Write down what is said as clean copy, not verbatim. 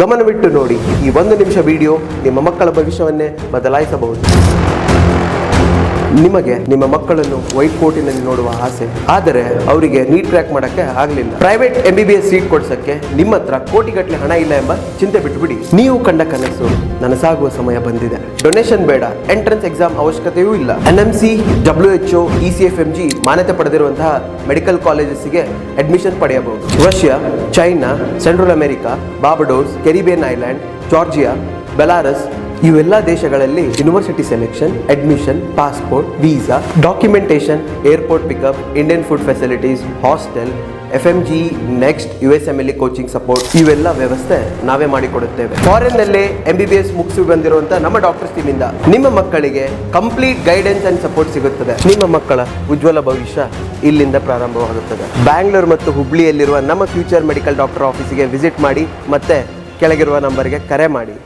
ಗಮನವಿಟ್ಟು ನೋಡಿ. ಈ 1 ನಿಮಿಷ ವಿಡಿಯೋ ನಿಮ್ಮ ಮಕ್ಕಳ ಭವಿಷ್ಯವನ್ನೇ ಬದಲಾಯಿಸಬಹುದು. ನಿಮಗೆ ನಿಮ್ಮ ಮಕ್ಕಳನ್ನು ವೈಟ್ ಕೋಟಿನಲ್ಲಿ ನೋಡುವ ಆಸೆ, ಆದರೆ ಅವರಿಗೆ ನೀಟ್ ಕ್ರ್ಯಾಕ್ ಮಾಡಕ್ಕೆ ಆಗಲಿಲ್ಲ. ಪ್ರೈವೇಟ್ MBBS ಸೀಟ್ ಕೊಡ್ಸಕ್ಕೆ ನಿಮ್ಮ ಹತ್ರ ಕೋಟಿಗಟ್ಟಲೆ ಹಣ ಇಲ್ಲ ಎಂಬ ಚಿಂತೆ ಬಿಟ್ಟುಬಿಡಿ. ನೀವು ಕಂಡ ಕನಸು ನನಸಾಗುವ ಸಮಯ ಬಂದಿದೆ. ಡೊನೇಷನ್ ಬೇಡ, ಎಂಟ್ರೆನ್ಸ್ ಎಕ್ಸಾಮ್ ಅವಶ್ಯಕತೆಯೂ ಇಲ್ಲ. NMC, WHO, ECFMG ಮಾನ್ಯತೆ ಪಡೆದಿರುವಂತಹ ಮೆಡಿಕಲ್ ಕಾಲೇಜಸ್ಗೆ ಅಡ್ಮಿಷನ್ ಪಡೆಯಬಹುದು. Russia, China, central America, Barbados, Caribbean island, Georgia, Belarus ಇವೆಲ್ಲ ದೇಶಗಳಲ್ಲಿ university selection, admission, passport, visa, documentation, airport pickup, Indian food facilities, hostel, FMG, next USMLE coaching support ಇವೆಲ್ಲ ವ್ಯವಸ್ಥೆ ನಾವೇ ಮಾಡಿಕೊಡುತ್ತೇವೆ. Foreign ನಲ್ಲಿ MBBS ಮುಗಿಸಿ ಬಂದಿರುವಂತಹ ನಮ್ಮ ಡಾಕ್ಟರ್ಸ್ ಟೀಮ್ ಇಂದ ನಿಮ್ಮ ಮಕ್ಕಳಿಗೆ ಕಂಪ್ಲೀಟ್ ಗೈಡೆನ್ಸ್ ಅಂಡ್ ಸಪೋರ್ಟ್ ಸಿಗುತ್ತದೆ. ನಿಮ್ಮ ಮಕ್ಕಳ ಉಜ್ವಲ ಭವಿಷ್ಯ ಇಲ್ಲಿಂದ ಪ್ರಾರಂಭವಾಗುತ್ತದೆ. ಬ್ಯಾಂಗ್ಳೂರು ಮತ್ತು ಹುಬ್ಳಿಯಲ್ಲಿರುವ ನಮ್ಮ ಫ್ಯೂಚರ್ ಮೆಡಿಕಲ್ ಡಾಕ್ಟರ್ ಆಫೀಸಿಗೆ ವಿಸಿಟ್ ಮಾಡಿ, ಮತ್ತೆ ಕೆಳಗಿರುವ ನಂಬರ್ಗೆ ಕರೆ ಮಾಡಿ.